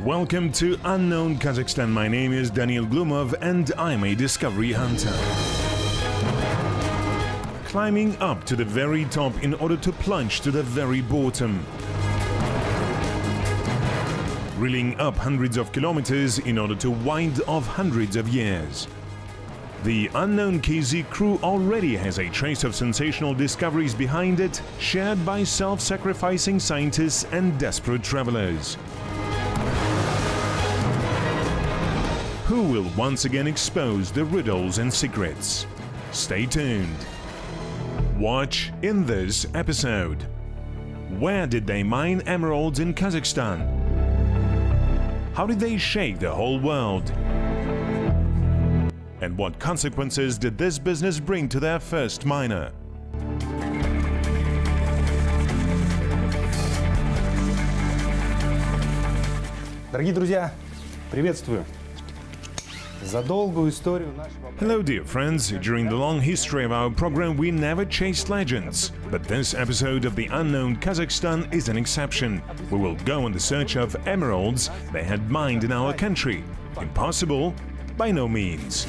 Welcome to Unknown Kazakhstan. My name is Daniil Glumov and I'm a discovery hunter. Climbing up to the very top in order to plunge to the very bottom. Reeling up hundreds of kilometers in order to wind off hundreds of years. The Unknown KZ crew already has a trace of sensational discoveries behind it, shared by self-sacrificing scientists and desperate travelers. Who will once again expose the riddles and secrets? Stay tuned. Watch in this episode. Where did they mine emeralds in Kazakhstan? How did they shake the whole world? And what consequences did this business bring to their first miner? Дорогие друзья, приветствую! За долгую историю нашего... Hello dear friends, during the long history of our program we never chased legends. But this episode of the Unknown Kazakhstan is an exception. We will go on the search of emeralds they had mined in our country. Impossible? By no means.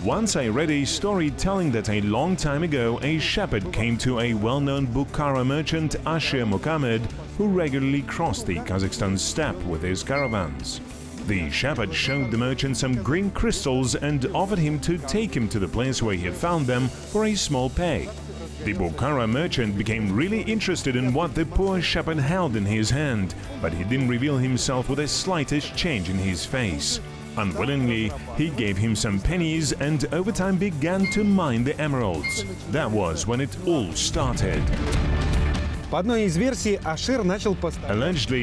Once I read a story telling that a long time ago a shepherd came to a well-known Bukhara merchant Ashir Muhammad, who regularly crossed the Kazakhstan steppe with his caravans. The shepherd showed the merchant some green crystals and offered him to take him to the place where he found them for a small pay. The Bukhara merchant became really interested in what the poor shepherd held in his hand, but he didn't reveal himself with the slightest change in his face. Unwillingly, he gave him some pennies and over time began to mine the emeralds. That was when it all started. Allegedly,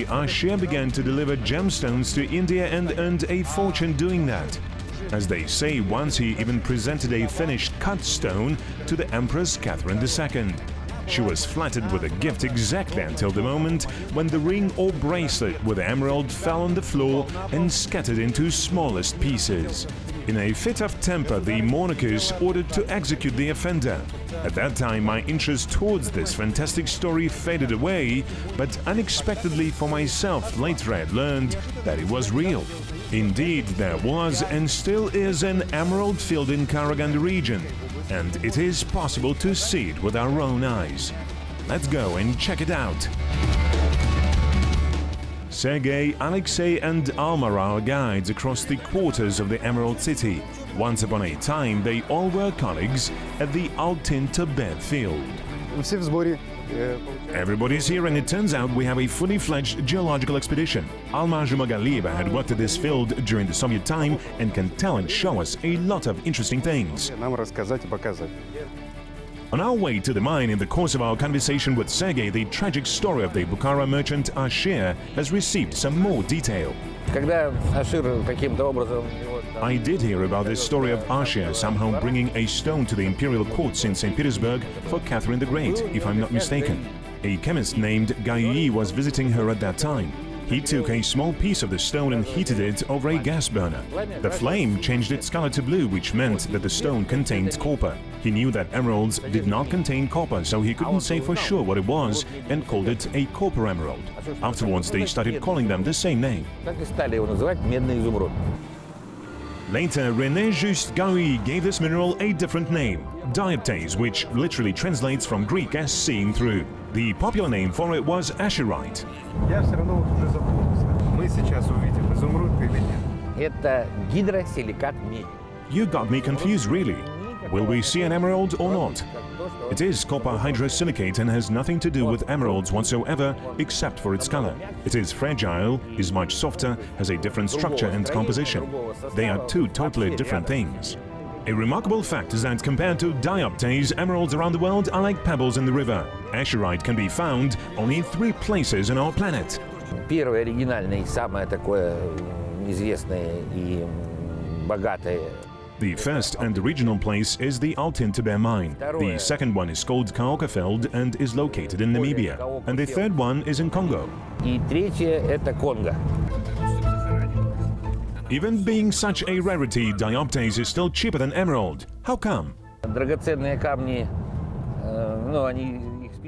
Ashir began to deliver gemstones to India and earned a fortune doing that. As they say, once he even presented a finished cut stone to the Empress Catherine II. She was flattered with the gift exactly until the moment when the ring or bracelet with the emerald fell on the floor and scattered into smallest pieces. In a fit of temper, the monarchist ordered to execute the offender. At that time, my interest towards this fantastic story faded away, but unexpectedly for myself, later I had learned that it was real. Indeed, there was and still is an emerald field in Karaganda region, and it is possible to see it with our own eyes. Let's go and check it out. Sergei, Alexei and Alma are our guides across the quarters of the Emerald City. Once upon a time, they all were colleagues at the Altyn Tibet field. Everybody's here and it turns out we have a fully fledged geological expedition. Alma Zhumagalieva had worked at this field during the Soviet time and can tell and show us a lot of interesting things. On our way to the mine, in the course of our conversation with Sergei, the tragic story of the Bukhara merchant Ashir has received some more detail. I did hear about this story of Ashir somehow bringing a stone to the imperial courts in St. Petersburg for Catherine the Great, if I'm not mistaken. A chemist named Gaiyi was visiting her at that time. He took a small piece of the stone and heated it over a gas burner. The flame changed its color to blue, which meant that the stone contained copper. He knew that emeralds did not contain copper, so he couldn't say for sure what it was and called it a copper emerald. Afterwards, they started calling them the same name. Later, René Just Gaiyi gave this mineral a different name, dioptase, which literally translates from Greek as seeing through. The popular name for it was Ashirite. You got me confused, really. Will we see an emerald or not? It is copper hydrosilicate and has nothing to do with emeralds whatsoever except for its color. It is fragile, is much softer, has a different structure and composition. They are two totally different things. A remarkable fact is that compared to dioptase, emeralds around the world are like pebbles in the river. Ashirite can be found only in 3 places on our planet. Первое оригинальное и самое такое известное и богатое. The first and original place is the Altyn Tibet mine. The second one is called Kaokafeld and is located in Namibia. And the third one is in Congo. И третье это Конго. Even being such a rarity, dioptase is still cheaper than emerald. How come? Драгоценные камни, ну они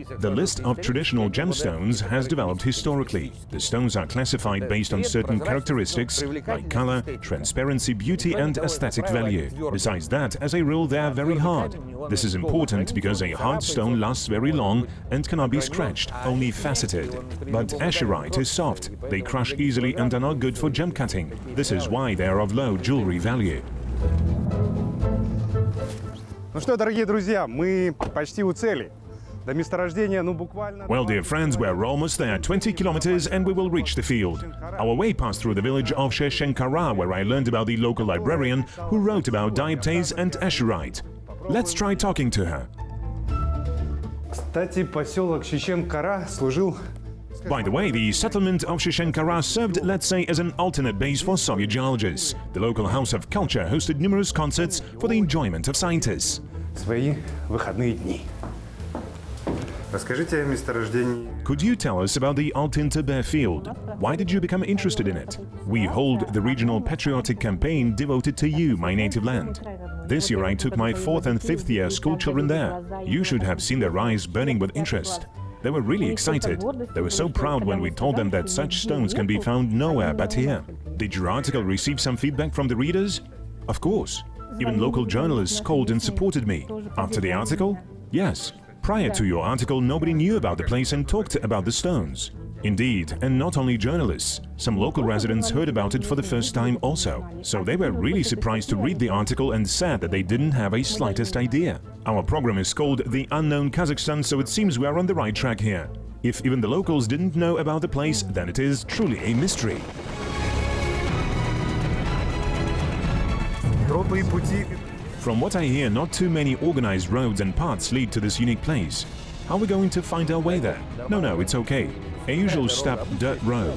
The list of traditional gemstones has developed historically. The stones are classified based on certain characteristics like color, transparency, beauty and aesthetic value. Besides that, as a rule, they are very hard. This is important because a hard stone lasts very long and cannot be scratched, only faceted. But Ashurite is soft. They crush easily and are not good for gem cutting. This is why they are of low jewelry value. Ну что, дорогие друзья, мы почти у цели. До месторождения, ну буквально... Well, dear friends, we're almost there, 20 kilometers, and we will reach the field. Our way passed through the village of Sheshenkara, where I learned about the local librarian who wrote about dioptase and Ashurite. Let's try talking to her. Кстати, поселок Шешен-Кара служил... By the way, the settlement of Sheshenkara served, let's say, as an alternate base for Soviet geologists. The local House of Culture hosted numerous concerts for the enjoyment of scientists. Свои выходные дни. Расскажите о месторождении. Could you tell us about the Altyn-Tber field? Why did you become interested in it? We hold the regional patriotic campaign devoted to you, my native land. This year I took my 4th and 5th year school children there. You should have seen their eyes burning with interest. They were really excited. They were so proud when we told them that such stones can be found nowhere but here. Did your article receive some feedback from the readers? Of course. Even local journalists called and supported me. After the article? Yes. Prior to your article, nobody knew about the place and talked about the stones. Indeed, and not only journalists. Some local residents heard about it for the first time also. So they were really surprised to read the article and said that they didn't have a slightest idea. Our program is called The Unknown Kazakhstan, so it seems we are on the right track here. If even the locals didn't know about the place, then it is truly a mystery. From what I hear, not too many organized roads and paths lead to this unique place. How are we going to find our way there? No, it's okay. A usual steppe dirt road.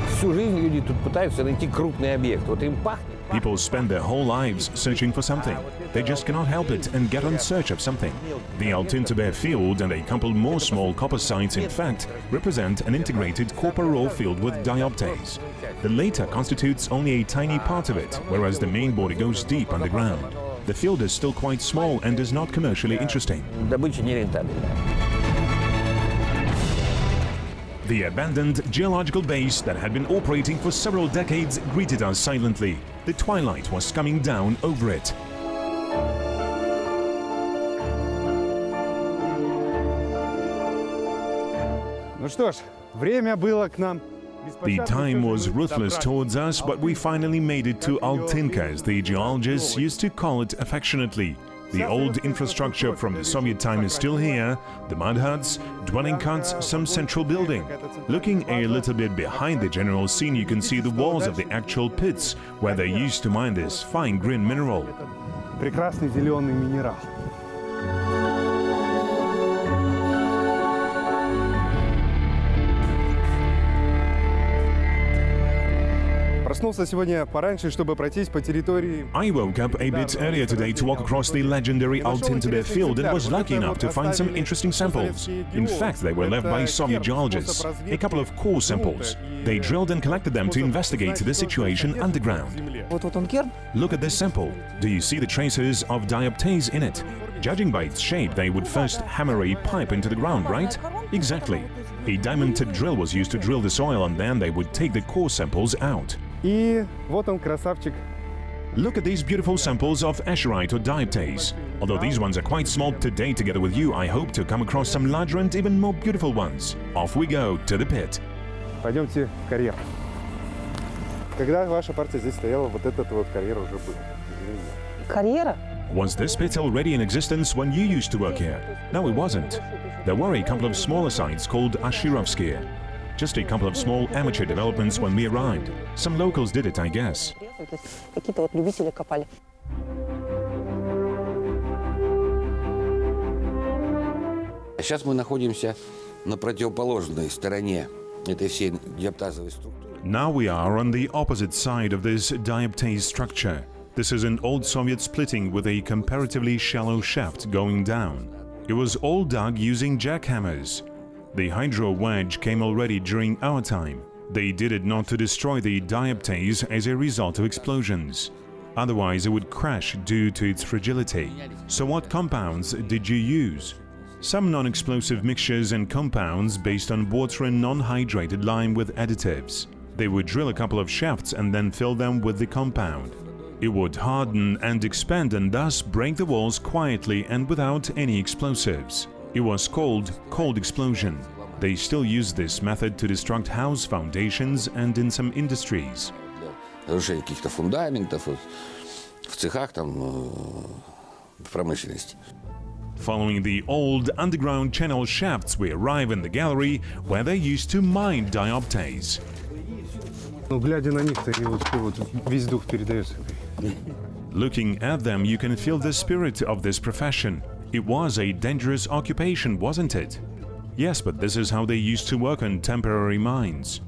Всю жизнь люди тут пытаются найти крупный объект. Вот им пахнет. People spend their whole lives searching for something. They just cannot help it and get on search of something. The Altyn-Tber field and a couple more small copper sites, in fact, represent an integrated copper ore field with dioptase. The latter constitutes only a tiny part of it, whereas the main body goes deep underground. The field is still quite small and is not commercially interesting. Добыча нерентабельная. The abandoned geological base that had been operating for several decades greeted us silently. The twilight was coming down over it. Ну что ж, время было к нам. The time was ruthless towards us, but we finally made it to Altynka, as the geologists used to call it affectionately. The old infrastructure from the Soviet time is still here, the mud huts, dwelling huts, some central building. Looking a little bit behind the general scene, you can see the walls of the actual pits, where they used to mine this fine green mineral. Прекрасный зеленый минерал. Проснулся сегодня пораньше, чтобы пройтись по территории. I woke up a bit earlier today to walk across the legendary Altyn-Tber field and was lucky enough to find some interesting samples. In fact, they were left by Soviet geologists, a couple of core samples. They drilled and collected them to investigate the situation underground. Look at this sample. Do you see the traces of dioptase in it? Judging by its shape, they would first hammer a pipe into the ground, right? Exactly. A diamond-tipped drill was used to drill the soil, and then they would take the core samples out. И вот он, красавчик. Look at these beautiful samples of Ashurite or dioptase. Although these ones are quite small, today together with you I hope to come across some larger and even more beautiful ones. Off we go to the pit. Пойдемте в карьер. Когда ваша партия здесь стояла, вот этот вот карьер уже был. Карьера? Was this pit already in existence when you used to work here? No, it wasn't. There were a couple of smaller sites called Ashirovsky. Just a couple of small amateur developments when we arrived. Some locals did it, I guess. Какие-то вот любители копали. Сейчас мы находимся на противоположной стороне этой всей диаптазовой структуры. Now we are on the opposite side of this dioptase structure. This is an old Soviet splitting with a comparatively shallow shaft going down. It was all dug using jackhammers. The hydro wedge came already during our time. They did it not to destroy the dioptase as a result of explosions. Otherwise, it would crash due to its fragility. So what compounds did you use? Some non-explosive mixtures and compounds based on water and non-hydrated lime with additives. They would drill a couple of shafts and then fill them with the compound. It would harden and expand and thus break the walls quietly and without any explosives. It was called cold explosion. They still use this method to destruct house foundations and in some industries. Разрушение каких-то фундаментов в цехах, там, в промышленности. Following the old underground channel shafts, we arrive in the gallery where they used to mine dioptase. Ну, глядя на них-то, и вот весь дух передается. Looking at them, you can feel the spirit of this profession. It was a dangerous occupation, wasn't it? Yes, but this is how they used to work on temporary mines.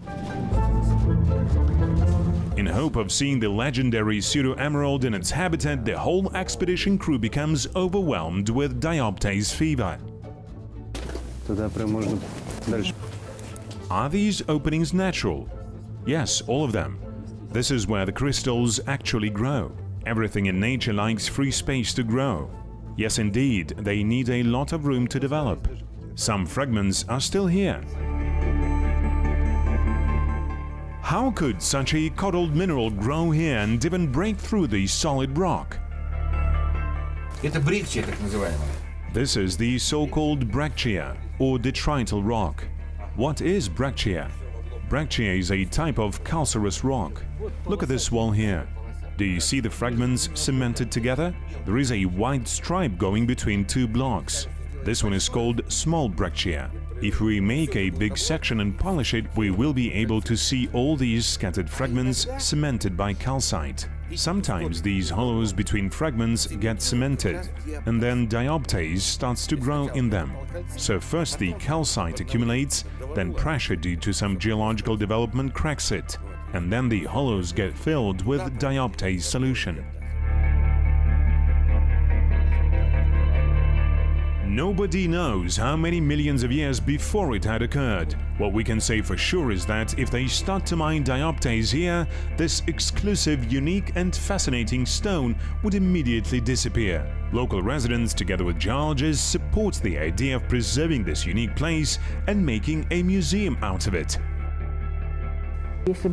In hope of seeing the legendary pseudo-emerald in its habitat, the whole expedition crew becomes overwhelmed with dioptase fever. Туда прям можно дальше. Are these openings natural? Yes, all of them. This is where the crystals actually grow. Everything in nature likes free space to grow. Yes, indeed, they need a lot of room to develop. Some fragments are still here. How could such a coddled mineral grow here and even break through the solid rock? Это брикчия, так называемая. This is the so-called breccia, or detrital rock. What is breccia? Breccia is a type of calcareous rock. Look at this wall here. Do you see the fragments cemented together? There is a white stripe going between two blocks. This one is called small breccia. If we make a big section and polish it, we will be able to see all these scattered fragments cemented by calcite. Sometimes these hollows between fragments get cemented, and then dioptase starts to grow in them. So first the calcite accumulates, then pressure due to some geological development cracks it, and then the hollows get filled with dioptase solution. Nobody knows how many millions of years before it had occurred. What we can say for sure is that if they start to mine dioptase here, this exclusive, unique and fascinating stone would immediately disappear. Local residents, together with geologists, support the idea of preserving this unique place and making a museum out of it. If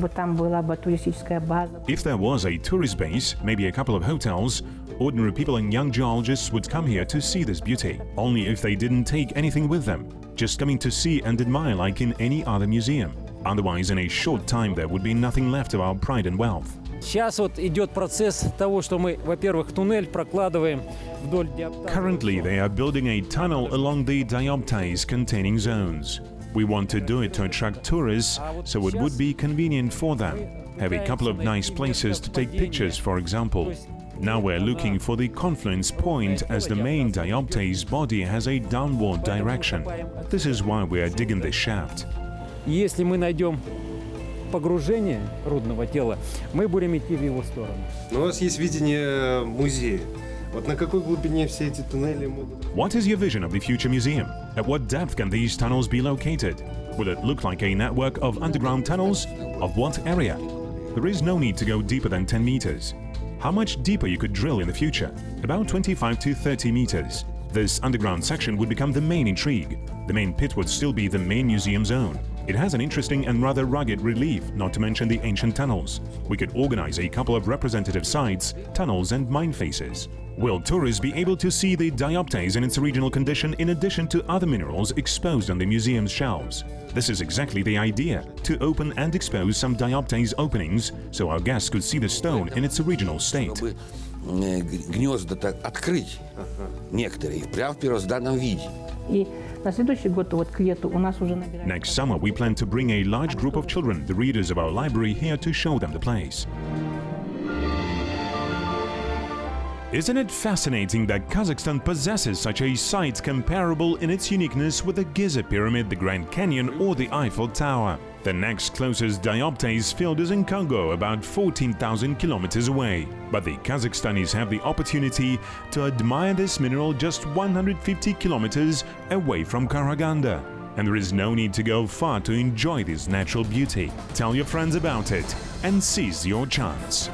there was a tourist base, maybe a couple of hotels, ordinary people and young geologists would come here to see this beauty, only if they didn't take anything with them, just coming to see and admire like in any other museum. Otherwise, in a short time, there would be nothing left of our pride and wealth. Сейчас вот идет процесс того, что мы, во-первых, туннель прокладываем вдоль диоптаза. Currently, they are building a tunnel along the dioptase-containing zones. We want to do it to attract tourists, so it would be convenient for them. Have a couple of nice places to take pictures, for example. Now we're looking for the confluence point, as the main dioptase body has a downward direction. This is why we are digging this shaft. Если мы найдем погружение рудного тела, мы будем идти в его сторону. Но у вас есть видение музея. Вот на какой глубине все эти туннели могут... What is your vision of the future museum? At what depth can these tunnels be located? Will it look like a network of underground tunnels? Of what area? There is no need to go deeper than 10 meters. How much deeper you could drill in the future? About 25 to 30 meters. This underground section would become the main intrigue. The main pit would still be the main museum zone. It has an interesting and rather rugged relief, not to mention the ancient tunnels. We could organize a couple of representative sites, tunnels and mine faces. Will tourists be able to see the dioptase in its original condition in addition to other minerals exposed on the museum's shelves? This is exactly the idea, to open and expose some dioptase openings so our guests could see the stone in its original state. Чтобы гнезда-то открыть некоторые, прямо в первозданном виде. И на следующий год вот к лету у нас уже набирается. Next summer, we plan to bring a large group of children, the readers of our library, here to show them the place. Isn't it fascinating that Kazakhstan possesses such a site comparable in its uniqueness with the Giza Pyramid, the Grand Canyon or the Eiffel Tower? The next closest dioptase field is in Congo, about 14,000 kilometers away. But the Kazakhstanis have the opportunity to admire this mineral just 150 kilometers away from Karaganda. And there is no need to go far to enjoy this natural beauty. Tell your friends about it and seize your chance.